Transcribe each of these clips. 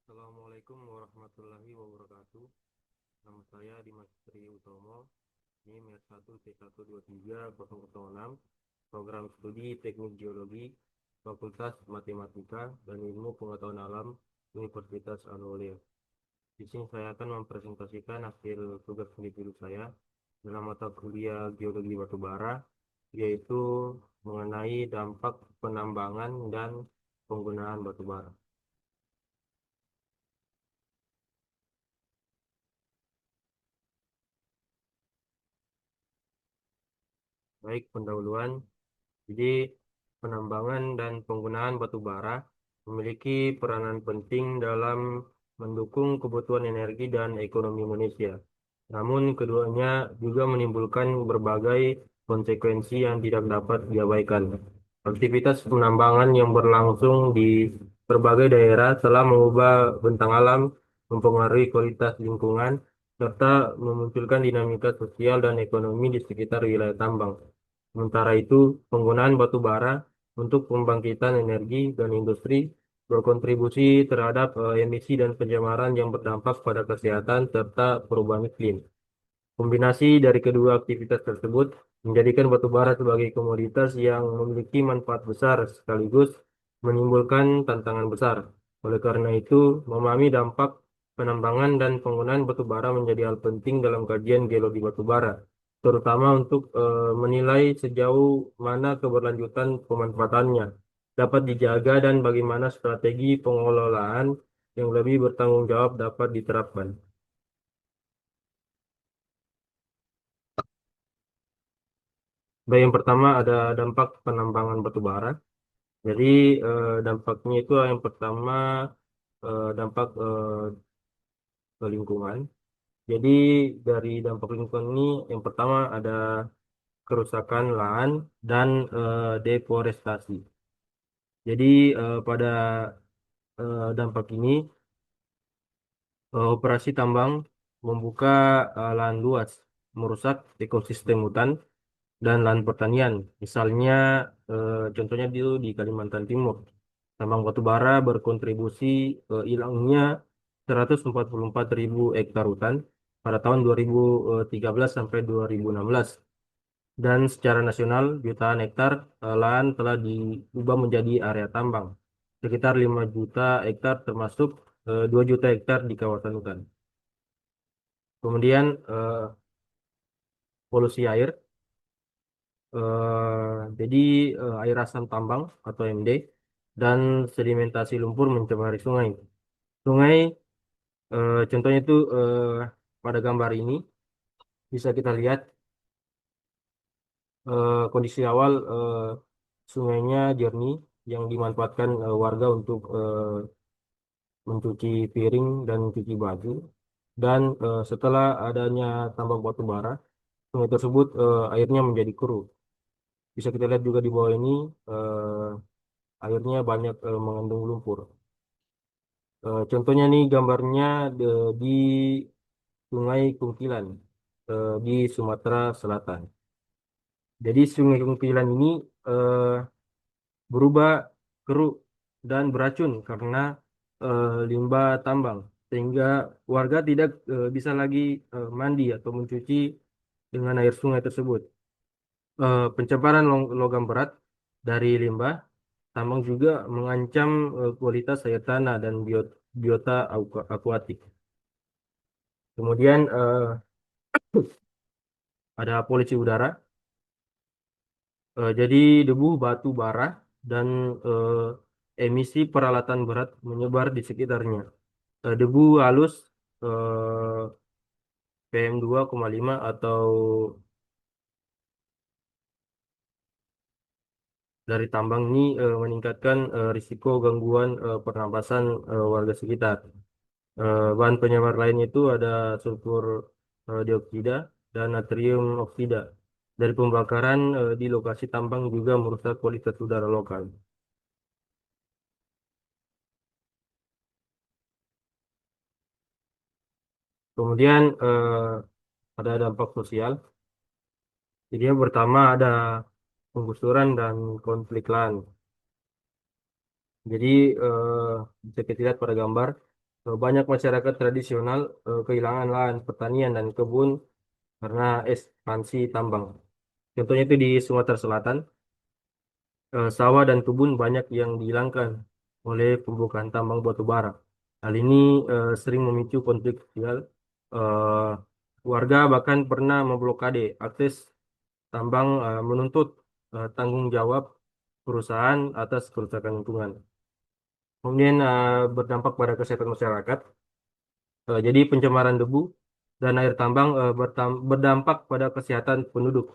Assalamualaikum warahmatullahi wabarakatuh. Nama saya Dimas Tri Utomo. Ini MER 1 C123 006, Program Studi Teknik Geologi, Fakultas Matematika dan Ilmu Pengetahuan Alam, Universitas Al-Uliah. Di sini saya akan mempresentasikan hasil tugas individu saya dalam mata kuliah Geologi Batubara, yaitu mengenai dampak penambangan dan penggunaan batubara. Baik, pendahuluan. Jadi, penambangan dan penggunaan batu bara memiliki peranan penting dalam mendukung kebutuhan energi dan ekonomi Indonesia. Namun, keduanya juga menimbulkan berbagai konsekuensi yang tidak dapat diabaikan. Aktivitas penambangan yang berlangsung di berbagai daerah telah mengubah bentang alam, mempengaruhi kualitas lingkungan, serta memunculkan dinamika sosial dan ekonomi di sekitar wilayah tambang. Sementara itu, penggunaan batu bara untuk pembangkitan energi dan industri berkontribusi terhadap emisi dan pencemaran yang berdampak pada kesehatan serta perubahan iklim. Kombinasi dari kedua aktivitas tersebut menjadikan batu bara sebagai komoditas yang memiliki manfaat besar sekaligus menimbulkan tantangan besar. Oleh karena itu, memahami dampak penambangan dan penggunaan batu bara menjadi hal penting dalam kajian geologi batu bara, terutama untuk menilai sejauh mana keberlanjutan pemanfaatannya dapat dijaga dan bagaimana strategi pengelolaan yang lebih bertanggung jawab dapat diterapkan. Baik, yang pertama ada dampak penambangan batu bara. Jadi dampaknya itu yang pertama dampak ke lingkungan. Jadi dari dampak lingkungan ini yang pertama ada kerusakan lahan dan deforestasi. Jadi pada dampak ini operasi tambang membuka lahan luas, merusak ekosistem hutan dan lahan pertanian. Misalnya, contohnya di Kalimantan Timur, tambang batu bara berkontribusi hilangnya 144.000 hektar hutan pada tahun 2013 sampai 2016. Dan secara nasional, jutaan hektar lahan telah diubah menjadi area tambang. Sekitar 5 juta hektar termasuk 2 juta hektar di kawasan hutan. Kemudian polusi air. Jadi air asam tambang atau MD dan sedimentasi lumpur mencemari sungai. Sungai, contohnya itu pada gambar ini bisa kita lihat kondisi awal sungainya jernih yang dimanfaatkan warga untuk mencuci piring dan mencuci baju. Dan setelah adanya tambang batu bara, sungai tersebut airnya menjadi keruh. Bisa kita lihat juga di bawah ini airnya banyak mengandung lumpur. Contohnya nih gambarnya di Sungai Kuntilan di Sumatera Selatan. Jadi Sungai Kuntilan ini eh, berubah keruh dan beracun karena limbah tambang, sehingga warga tidak bisa lagi mandi atau mencuci dengan air sungai tersebut. Pencemaran logam berat dari limbah tambang juga mengancam kualitas air tanah dan biota akuatik. Kemudian ada polusi udara. Jadi debu batu bara dan emisi peralatan berat menyebar di sekitarnya. Debu halus PM2,5 atau dari tambang ini meningkatkan risiko gangguan pernapasan warga sekitar. Bahan penyamar lain itu ada sulfur dioksida dan natrium oksida. Dari pembakaran di lokasi tambang juga merusak kualitas udara lokal. Kemudian ada dampak sosial. Jadi yang pertama ada penggusuran dan konflik lahan. Jadi bisa kita lihat pada gambar, Banyak masyarakat tradisional kehilangan lahan pertanian dan kebun karena ekspansi tambang. Contohnya itu di Sumatera Selatan, sawah dan kebun banyak yang dihilangkan oleh pembukaan tambang batu bara. Hal ini sering memicu konflik sosial. Eh, Warga bahkan pernah memblokade akses tambang, menuntut tanggung jawab perusahaan atas kerusakan lingkungan. Kemudian berdampak pada kesehatan masyarakat. Jadi pencemaran debu dan air tambang berdampak pada kesehatan penduduk.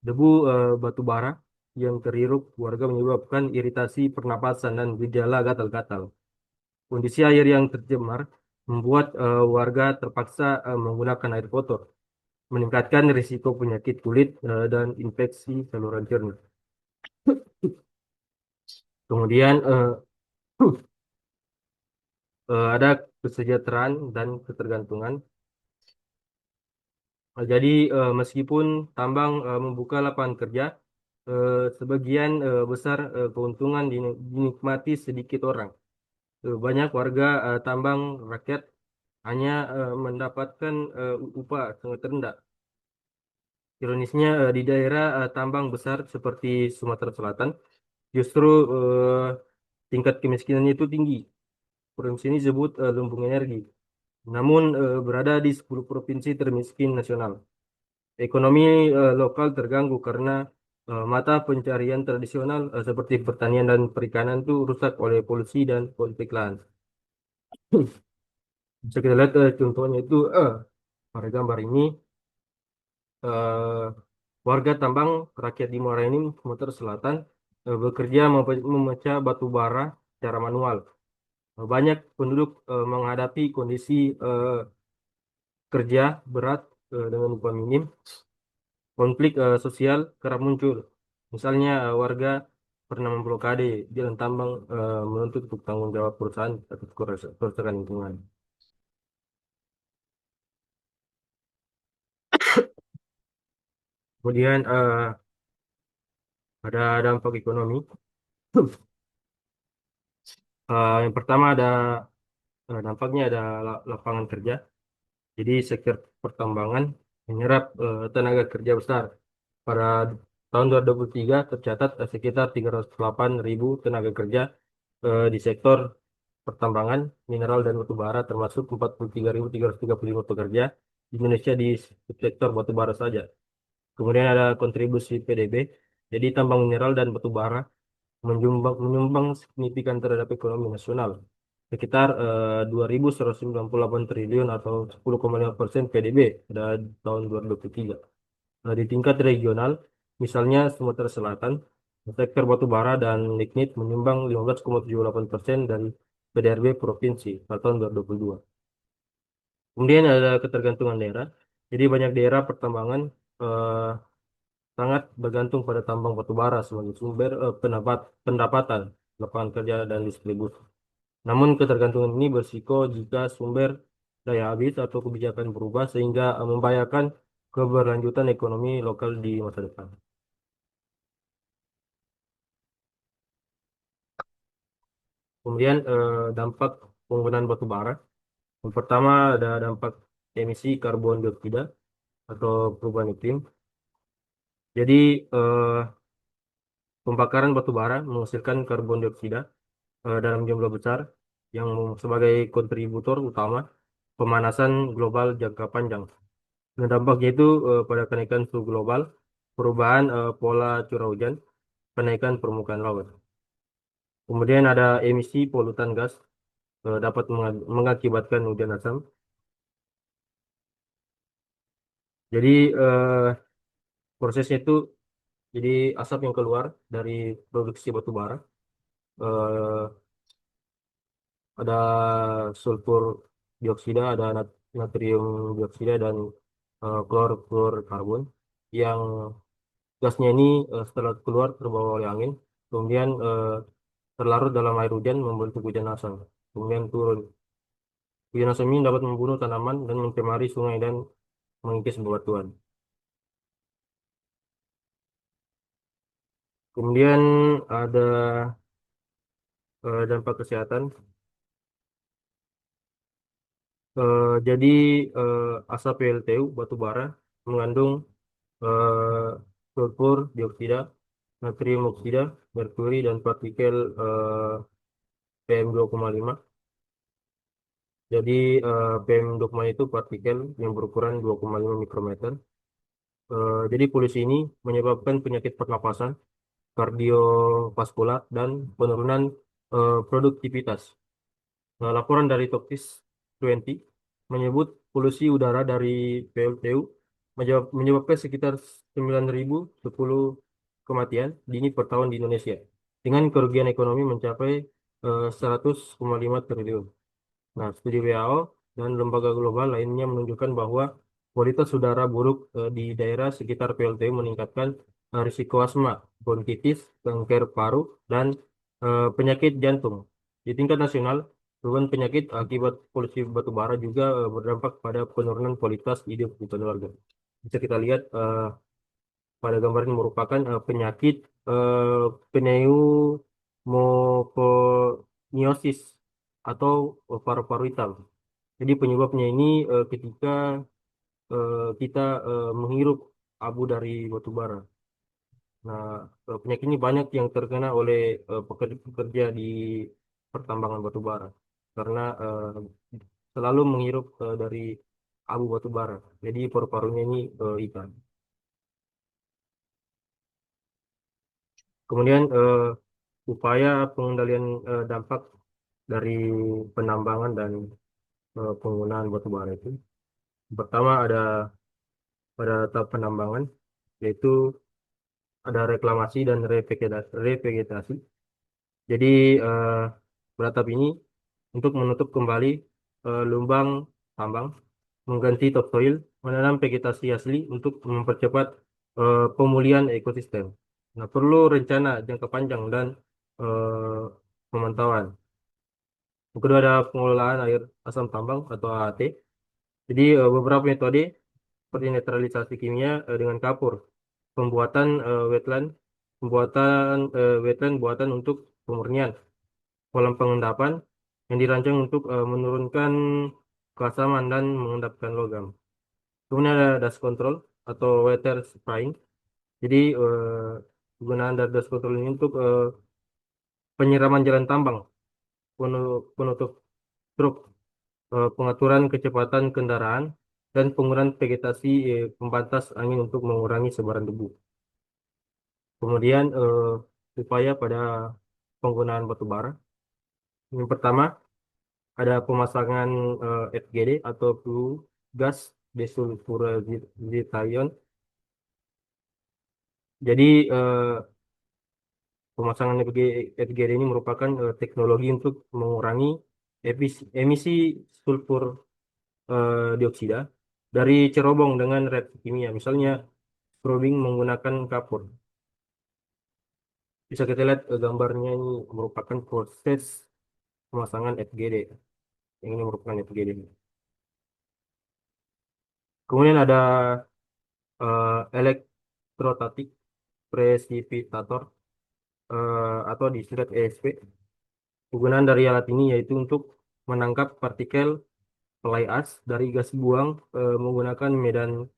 Debu batu bara yang terhirup warga menyebabkan iritasi pernapasan dan gejala gatal-gatal. Kondisi air yang tercemar membuat warga terpaksa menggunakan air kotor, meningkatkan risiko penyakit kulit dan infeksi saluran cerna. Kemudian ada kesejahteraan dan ketergantungan. Jadi meskipun tambang membuka lapangan kerja, sebagian besar keuntungan dinikmati sedikit orang. Banyak warga tambang rakyat hanya mendapatkan upah sangat rendah. Ironisnya di daerah tambang besar seperti Sumatera Selatan, justru tingkat kemiskinan itu tinggi. Provinsi ini disebut lumbung energi. Namun berada di 10 provinsi termiskin nasional. Ekonomi lokal terganggu karena mata pencarian tradisional seperti pertanian dan perikanan itu rusak oleh polusi dan konflik lahan. Bisa kita lihat contohnya itu pada gambar ini eh, warga tambang rakyat di Muara Enim, Sumatera Selatan bekerja memecah batu bara secara manual. Banyak penduduk menghadapi kondisi kerja berat dengan upah minim. Konflik sosial kerap muncul. Misalnya warga pernah memblokade jalan tambang menuntut untuk tanggung jawab perusahaan atas kerusakan lingkungan. Kemudian ada dampak ekonomi. Yang pertama ada dampaknya ada lapangan kerja. Jadi sektor pertambangan menyerap tenaga kerja besar. Pada tahun 2023 tercatat sekitar 308.000 tenaga kerja di sektor pertambangan, mineral dan batu bara termasuk 43.335 pekerja di Indonesia di sektor batu bara saja. Kemudian ada kontribusi PDB. Jadi tambang mineral dan batu bara menyumbang signifikan terhadap ekonomi nasional. Sekitar 2.198 triliun atau 10,5% PDB pada tahun 2023. Nah, di tingkat regional, misalnya Sumatera Selatan, sektor batu bara dan lignit menyumbang 15,78% dari PDRB provinsi pada tahun 2022. Kemudian ada ketergantungan daerah. Jadi banyak daerah pertambangan eh, sangat bergantung pada tambang batu bara sebagai sumber pendapatan, lapangan kerja dan distribusi. Namun ketergantungan ini bersiko jika sumber daya habis atau kebijakan berubah sehingga membahayakan keberlanjutan ekonomi lokal di masa depan. Kemudian dampak penggunaan batu bara. Yang pertama ada dampak emisi karbon dioksida atau perubahan iklim. Jadi pembakaran batu bara menghasilkan karbon dioksida dalam jumlah besar yang sebagai kontributor utama pemanasan global jangka panjang. Dan dampaknya itu pada kenaikan suhu global, perubahan pola curah hujan, kenaikan permukaan laut. Kemudian ada emisi polutan gas dapat mengakibatkan hujan asam. Jadi prosesnya itu jadi asap yang keluar dari produksi batu bara. eh, ada sulfur dioksida, ada natrium dioksida dan klor karbon yang gasnya ini setelah keluar terbawa oleh angin, kemudian terlarut dalam air hujan membentuk hujan asam, kemudian turun. Hujan asam ini dapat membunuh tanaman dan mencemari sungai dan mengikis bebatuan. Kemudian ada dampak kesehatan. Jadi asap PLTU batu bara mengandung eh, sulfur dioksida, natrium oksida, merkuri, dan partikel PM2,5. Jadi PM2,5 itu partikel yang berukuran 2,5 mikrometer. Jadi polusi ini menyebabkan penyakit pernapasan, kardiovaskular, dan penurunan produktivitas. Nah, laporan dari Toktis 20 menyebut polusi udara dari PLTU menyebabkan sekitar 9.010 kematian dini per tahun di Indonesia, dengan kerugian ekonomi mencapai 100,5 triliun. Nah, studi WHO dan lembaga global lainnya menunjukkan bahwa kualitas udara buruk di daerah sekitar PLTU meningkatkan risiko asma, bronkitis, kanker paru, dan penyakit jantung. Di tingkat nasional, beban penyakit akibat polusi batu bara juga berdampak pada penurunan kualitas hidup di keluarga. Bisa kita lihat pada gambar ini merupakan penyakit pneumokoniosis atau paru-paru hitam. Jadi penyebabnya ini ketika kita menghirup abu dari batu bara. Nah, penyakit ini banyak yang terkena oleh pekerja di pertambangan batu bara karena selalu menghirup dari abu batu bara. Jadi paru-parunya ini hitam. Kemudian upaya pengendalian dampak dari penambangan dan penggunaan batu bara itu. Pertama ada pada tahap penambangan, yaitu ada reklamasi dan revegetasi. Jadi eh, pada tahap ini untuk menutup kembali lubang tambang, mengganti topsoil, menanam vegetasi asli untuk mempercepat pemulihan ekosistem. Nah, perlu rencana jangka panjang dan eh, pemantauan. Yang kedua ada pengelolaan air asam tambang atau AAT. Jadi beberapa metode seperti netralisasi kimia dengan kapur, pembuatan wetland buatan untuk pemurnian, kolam pengendapan yang dirancang untuk menurunkan keasaman dan mengendapkan logam. Kemudian ada dust control atau water spraying. Jadi penggunaan dari dust control ini untuk penyiraman jalan tambang, penutup truk, pengaturan kecepatan kendaraan, dan penggunaan vegetasi pembatas angin untuk mengurangi sebaran debu. Kemudian upaya pada penggunaan batu bara. Yang pertama ada pemasangan FGD atau flue gas desulfurization. Jadi pemasangan FGD ini merupakan teknologi untuk mengurangi emisi sulfur dioksida dari cerobong dengan reaksi kimia. Misalnya scrubbing menggunakan kapur. Bisa kita lihat gambarnya ini merupakan proses pemasangan FGD. Yang ini merupakan FGD. Kemudian ada elektrostatik precipitator atau disingkat ESP. Penggunaan dari alat ini yaitu untuk menangkap partikel fly ash dari gas buang menggunakan medan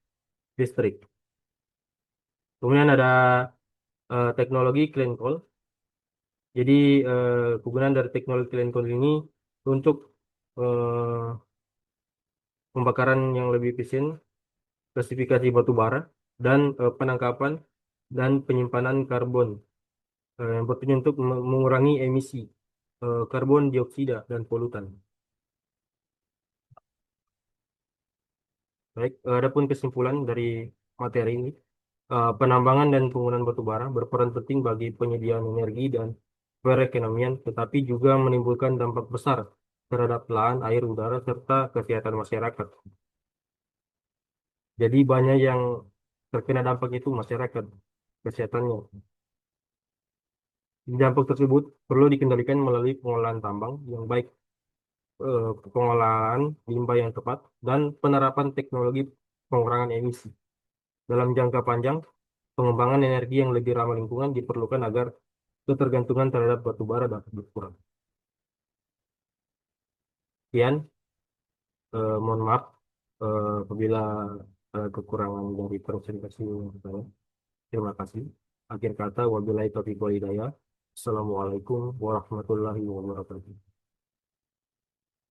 listrik. Kemudian ada teknologi clean coal. Jadi penggunaan dari teknologi clean coal ini untuk eh, pembakaran yang lebih efisien, klasifikasi batu bara, dan penangkapan dan penyimpanan karbon yang bertujuan untuk mengurangi emisi karbon dioksida dan polutan. Baik, adapun kesimpulan dari materi ini, penambangan dan penggunaan batu bara berperan penting bagi penyediaan energi dan perekonomian, tetapi juga menimbulkan dampak besar terhadap lahan, air, udara, serta kesehatan masyarakat. Jadi banyak yang terkena dampak itu masyarakat, kesehatannya. Dampak tersebut perlu dikendalikan melalui pengolahan tambang yang baik, pengolahan limbah yang tepat, dan penerapan teknologi pengurangan emisi. Dalam jangka panjang, pengembangan energi yang lebih ramah lingkungan diperlukan agar ketergantungan terhadap batu bara dapat berkurang. Sekian Mohon maaf apabila kekurangan dari presentasi saya. Terima kasih. Akhir kata, wabillahi taufiq wal hidayah. Assalamualaikum warahmatullahi wabarakatuh.